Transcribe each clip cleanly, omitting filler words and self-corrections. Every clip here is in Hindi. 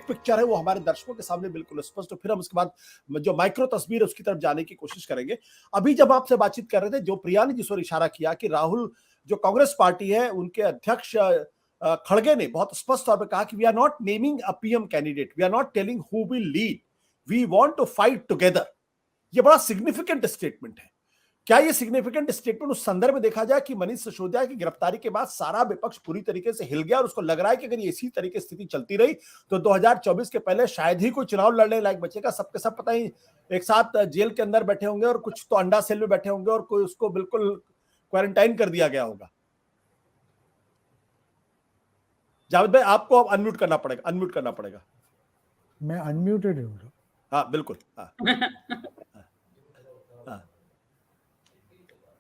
पिक्चर है वो हमारे दर्शकों के सामने बिल्कुल स्पष्ट, फिर हम उसके बाद जो माइक्रो तस्वीर है उसकी तरफ जाने की कोशिश करेंगे। अभी जब आपसे बातचीत कर रहे थे, जो प्रिया ने जिस ओर इशारा किया कि राहुल जो कांग्रेस पार्टी है उनके अध्यक्ष खड़गे ने बहुत स्पष्ट तौर पर कहा कि we are not naming a PM candidate, we are not telling who will lead, we want to fight together. ये बड़ा सिग्निफिकेंट स्टेटमेंट है। क्या ये सिग्निफिकेंट स्टेटमेंट उस संदर्भ में देखा जाए कि मनीष सिसोदिया की गिरफ्तारी के बाद सारा विपक्ष पूरी तरीके से हिल गया और उसको लग रहा है कि अगर इसी तरीके स्थिति चलती रही तो 2024 के पहले शायद ही कोई चुनाव लड़ने लायक बचेगा। सबके सब पता ही एक साथ जेल के अंदर बैठे होंगे और कुछ तो अंडा सेल में बैठे होंगे और कोई उसको बिल्कुल क्वारंटाइन कर दिया गया होगा। जावेद भाई आपको अब अनम्यूट करना पड़ेगा। मैं अनम्यूटेड हूँ। हाँ बिल्कुल, हाँ।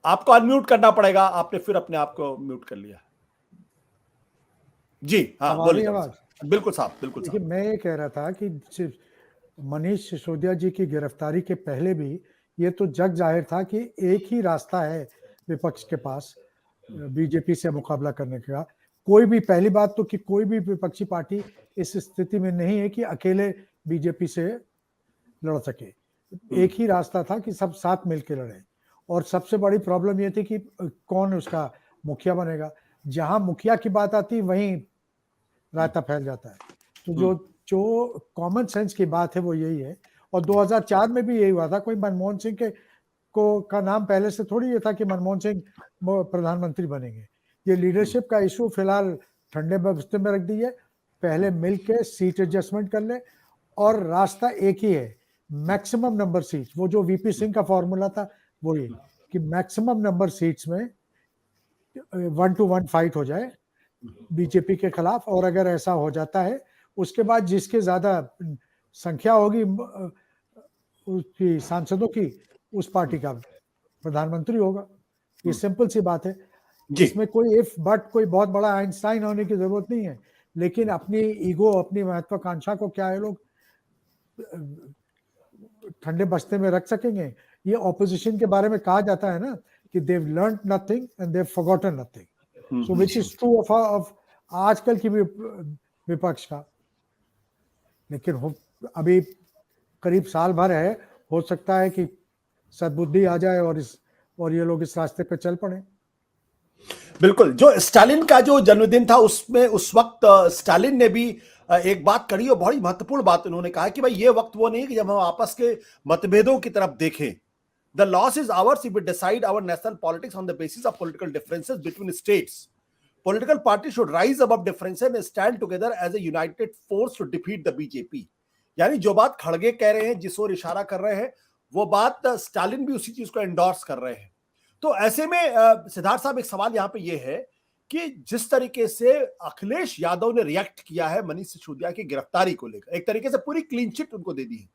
आपको अनम्यूट करना पड़ेगा, आपने फिर अपने आप को म्यूट कर लिया। जी हाँ बोलिए। बिल्कुल साहब, बिल्कुल साहब। मैं ये कह रहा था कि मनीष सिसोदिया जी की गिरफ्तारी के पहले भी ये तो जग जाहिर था कि एक ही रास्ता है विपक्ष के पास बीजेपी से मुकाबला करने का। कोई भी, पहली बात तो कि कोई भी विपक्षी पार्टी इस स्थिति में नहीं है कि अकेले बीजेपी से लड़ सके। एक ही रास्ता था कि सब साथ मिलकर लड़े। और सबसे बड़ी प्रॉब्लम ये थी कि कौन उसका मुखिया बनेगा। जहां मुखिया की बात आती वहीं रायता फैल जाता है। तो जो कॉमन सेंस की बात है वो यही है। और 2004 में भी यही हुआ था। कोई मनमोहन सिंह का नाम पहले से थोड़ी ये था कि मनमोहन सिंह प्रधानमंत्री बनेंगे। ये लीडरशिप का इशू फिलहाल ठंडे बस्ते में रख दी है। पहले मिलके सीट एडजस्टमेंट कर ले और रास्ता एक ही है, मैक्सिमम नंबर सीट। वो जो वीपी सिंह का फॉर्मूला था वो ये कि मैक्सिमम नंबर सीट्स में 1 to 1 फाइट हो जाए बीजेपी के खिलाफ। और अगर ऐसा हो जाता है उसके बाद जिसके ज्यादा संख्या होगी उसकी सांसदों की, उस पार्टी का प्रधानमंत्री होगा। ये सिंपल सी बात है। इसमें कोई इफ बट, कोई बहुत बड़ा आइंस्टाइन होने की जरूरत नहीं है। लेकिन अपनी ईगो, अपनी महत्वाकांक्षा को क्या है लोग ठंडे बस्ते में रख सकेंगे। ये ऑपोजिशन के बारे में कहा जाता है ना कि they've learned nothing and they've forgotten nothing. So which is true of आजकल की विपक्ष का। लेकिन अभी करीब साल भर है, हो सकता है कि सद्बुद्धि आ जाए और ये लोग इस रास्ते पे चल पड़े। बिल्कुल। जो स्टालिन का जो जन्मदिन था उसमें उस वक्त स्टालिन ने भी एक बात करी और बड़ी महत्वपूर्ण बात उन्होंने कहा कि भाई ये वक्त वो नहीं कि जब हम आपस के मतभेदों की तरफ देखें। The loss is ours if we decide our national politics on the basis of political differences between states. Political party should rise above differences and stand together as a united force to defeat the BJP. यानी जो बात खड़गे कह रहे हैं, जिस ओर इशारा कर रहे हैं, वो बात स्टालिन भी उसी चीज को एंडोर्स कर रहे हैं। तो ऐसे में सिद्धार्थ साहब एक सवाल यहाँ पे ये है कि जिस तरीके से अखिलेश यादव ने रिएक्ट किया है मनीष सिसोदिया की गिरफ्तारी को लेकर, एक तरीके से पूरी क्लीन चिट उनको दे दी है,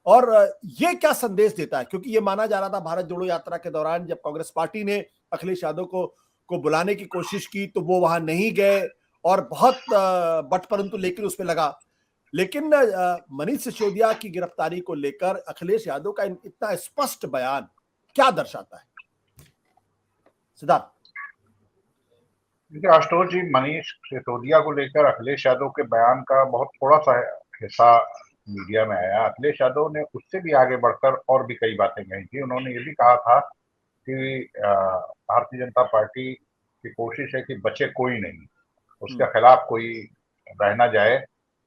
और ये क्या संदेश देता है? क्योंकि ये माना जा रहा था भारत जोड़ो यात्रा के दौरान जब कांग्रेस पार्टी ने अखिलेश यादव को बुलाने की कोशिश की तो वो वहां नहीं गए और बहुत बट परंतु लेकिन उसमें लगा। लेकिन मनीष सिसोदिया की गिरफ्तारी को लेकर अखिलेश यादव का इतना स्पष्ट बयान क्या दर्शाता है? सिद्धार्थ। देखिए आशुतोष जी, मनीष सिसोदिया को लेकर अखिलेश यादव के बयान का बहुत थोड़ा सा हिस्सा मीडिया में आया। अखिलेश यादव ने उससे भी आगे बढ़कर और भी कई बातें कही थी। उन्होंने ये भी कहा था कि भारतीय जनता पार्टी की कोशिश है कि बचे कोई नहीं, उसके खिलाफ कोई रह ना जाए,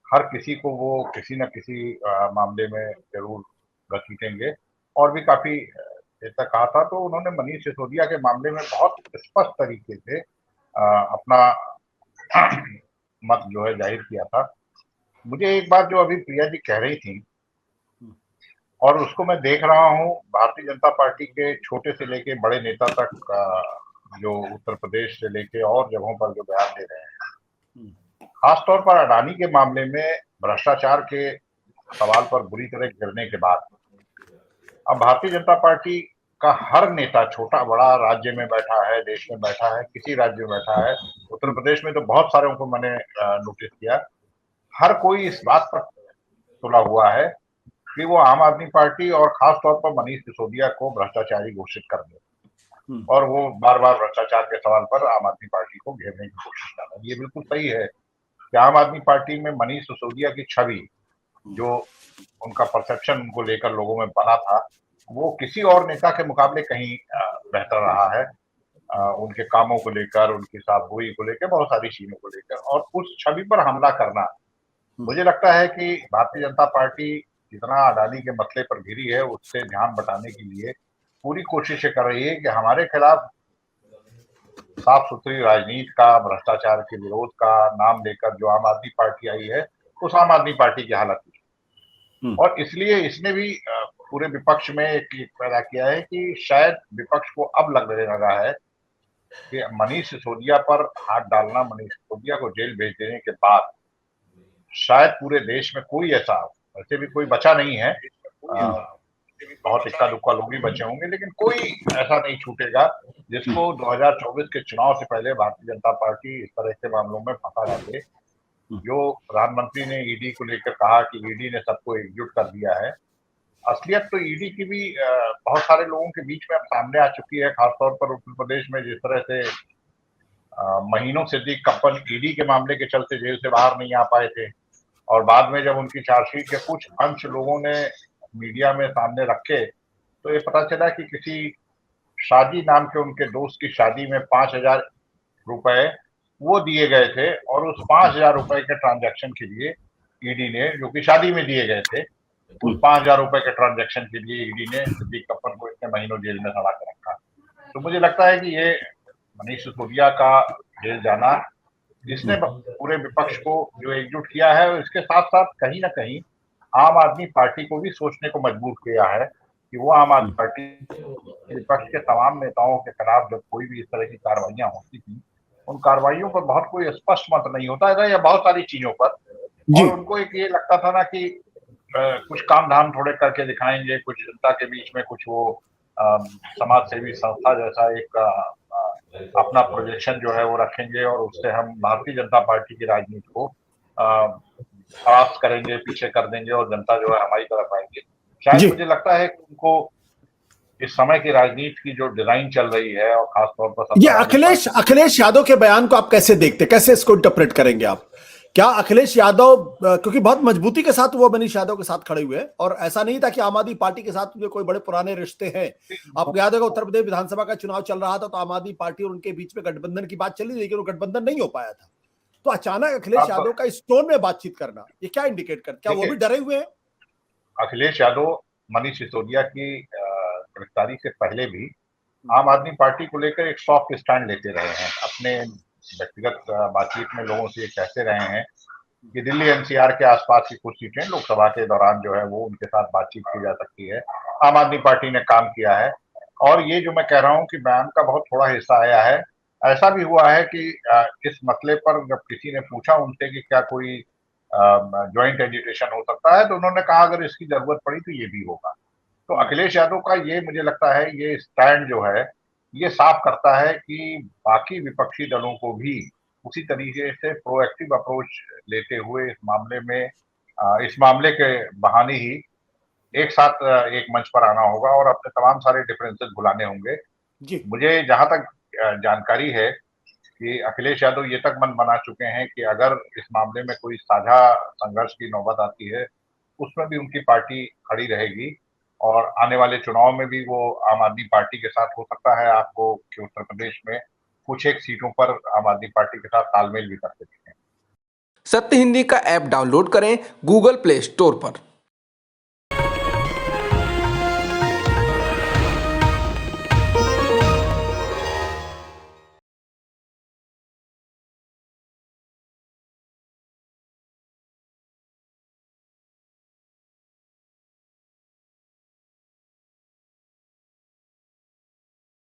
हर किसी को वो किसी न किसी मामले में जरूर घसीटेंगे। और भी काफी ऐसा कहा था। तो उन्होंने मनीष सिसोदिया के मामले में बहुत स्पष्ट तरीके से अपना मत जो है जाहिर किया था। मुझे एक बात जो अभी प्रिया जी कह रही थी और उसको मैं देख रहा हूँ भारतीय जनता पार्टी के छोटे से लेके बड़े नेता तक जो उत्तर प्रदेश से लेके और जगहों पर जो बयान दे रहे हैं, खासतौर पर अडानी के मामले में भ्रष्टाचार के सवाल पर बुरी तरह गिरने के बाद अब भारतीय जनता पार्टी का हर नेता, छोटा बड़ा, राज्य में बैठा है, देश में बैठा है, किसी राज्य में बैठा है, उत्तर प्रदेश में तो बहुत सारे को मैंने नोटिस किया, हर कोई इस बात पर तुला हुआ है कि वो आम आदमी पार्टी और खास तौर पर मनीष सिसोदिया को भ्रष्टाचारी घोषित कर दे। और वो बार बार भ्रष्टाचार के सवाल पर आम आदमी पार्टी को घेरने की कोशिश कर रहे हैं। ये बिल्कुल सही है कि कि आम आदमी पार्टी में मनीष सिसोदिया की छवि, जो उनका परसेप्शन उनको लेकर लोगों में बना था, वो किसी और नेता के मुकाबले कहीं बेहतर रहा है। उनके कामों को लेकर, उनकी साफगोई को लेकर, बहुत सारी चीजों को लेकर, और उस छवि पर हमला करना, मुझे लगता है कि भारतीय जनता पार्टी जितना अडानी के मसले पर घिरी है, उससे ध्यान बटाने के लिए पूरी कोशिशें कर रही है कि हमारे खिलाफ साफ सुथरी राजनीति का, भ्रष्टाचार के विरोध का नाम लेकर जो आम आदमी पार्टी आई है, उस आम आदमी पार्टी की हालत हुई। और इसलिए इसने भी पूरे विपक्ष में एक पैदा किया है कि शायद विपक्ष को अब लगने लगा है कि मनीष सिसोदिया पर हाथ डालना, मनीष सिसोदिया को जेल भेज देने के बाद शायद पूरे देश में कोई ऐसा, वैसे भी कोई बचा नहीं है, बहुत इक्का दुक्का लोग ही बचे होंगे, लेकिन कोई ऐसा नहीं छूटेगा जिसको 2024 के चुनाव से पहले भारतीय जनता पार्टी इस तरह के मामलों में फंसा ना दे। जो प्रधानमंत्री ने ईडी को लेकर कहा कि ईडी ने सबको एकजुट कर दिया है, असलियत तो ईडी की भी बहुत सारे लोगों के बीच में अब सामने आ चुकी है, खासतौर पर उत्तर प्रदेश में जिस तरह से महीनों सिद्दीक कप्पन ईडी के मामले के चलते जेल से बाहर नहीं आ पाए थे, और बाद में जब उनकी चार्जशीट के कुछ अंश लोगों ने मीडिया में सामने रखे, तो ये पता चला कि किसी शादी नाम के उनके दोस्त की शादी में 5,000 रुपए वो दिए गए थे, और उस 5,000 रुपए के ट्रांजैक्शन के लिए ईडी ने, जो कि शादी में दिए गए थे, उस 5,000 रुपए के ट्रांजैक्शन के लिए ईडी ने सिद्दीक कप्पन को इतने महीनों जेल में सड़ा कर रखा। तो मुझे लगता है कि ये मनीष सिसोदिया का जेल जाना, इसने पूरे विपक्ष को जो एकजुट किया है, और इसके साथ साथ कहीं ना कहीं आम आदमी पार्टी को भी सोचने को मजबूर किया है कि वो आम आदमी पार्टी विपक्ष के तमाम नेताओं के खिलाफ जब कोई भी इस तरह की कार्रवाइयां होती थी, उन कार्रवाइयों पर बहुत कोई स्पष्ट मत नहीं होता था, या बहुत सारी चीजों पर, और उनको एक ये लगता था ना कि कुछ काम धाम थोड़े करके दिखाएंगे, कुछ जनता के बीच में कुछ वो समाज सेवी संस्था जैसा एक अपना प्रोजेक्शन जो है वो रखेंगे, और उससे हम भारतीय जनता पार्टी की राजनीति को खराब करेंगे, पीछे कर देंगे, और जनता जो है हमारी तरफ आएंगे। शायद मुझे लगता है कि उनको इस समय की राजनीति की जो डिजाइन चल रही है, और खासतौर पर ये अखिलेश यादव के बयान को आप कैसे देखते, कैसे इसको इंटरप्रेट करेंगे आप? क्या अखिलेश यादव, क्योंकि बहुत मजबूती के साथ वो मनीष यादव के साथ खड़े हुए हैं, और ऐसा नहीं था कि आम आदमी पार्टी के साथ कोई बड़े पुराने रिश्ते हैं। आपको याद होगा उत्तर प्रदेश विधानसभा का चुनाव चल रहा था, तो आम आदमी पार्टी और उनके बीच में गठबंधन की बात चली, लेकिन वो गठबंधन नहीं हो पाया था। तो अचानक अखिलेश यादव का इस टोन में बातचीत करना, ये क्या इंडिकेट करता? क्या वो भी डरे हुए हैं? अखिलेश यादव मनीष सिसोदिया की गिरफ्तारी से पहले भी आम आदमी पार्टी को लेकर एक सॉफ्ट स्टैंड लेते रहे हैं। अपने व्यक्तिगत बातचीत में लोगों से ये कहते रहे हैं कि दिल्ली एनसीआर के आसपास की कुछ सीटें लोकसभा के दौरान जो है वो उनके साथ बातचीत की जा सकती है। आम आदमी पार्टी ने काम किया है, और ये जो मैं कह रहा हूँ कि बयान का बहुत थोड़ा हिस्सा आया है। ऐसा भी हुआ है कि इस मसले पर जब किसी ने पूछा उनसे कि क्या कोई ज्वाइंट एजिटेशन हो सकता है, तो उन्होंने कहा अगर इसकी जरूरत पड़ी तो ये भी होगा। तो अखिलेश यादव का ये, मुझे लगता है, ये स्टैंड जो है ये साफ करता है कि बाकी विपक्षी दलों को भी उसी तरीके से प्रोएक्टिव अप्रोच लेते हुए इस मामले में, इस मामले के बहाने ही एक साथ एक मंच पर आना होगा, और अपने तमाम सारे डिफरेंसेस भुलाने होंगे। मुझे जहां तक जानकारी है कि अखिलेश यादव ये तक मन बना चुके हैं कि अगर इस मामले में कोई साझा संघर्ष की नौबत आती है, उसमें भी उनकी पार्टी खड़ी रहेगी, और आने वाले चुनाव में भी वो आम आदमी पार्टी के साथ, हो सकता है आपको कि उत्तर प्रदेश में कुछ एक सीटों पर आम आदमी पार्टी के साथ तालमेल भी करते दिखें। सत्य हिंदी का ऐप डाउनलोड करें गूगल प्ले स्टोर पर।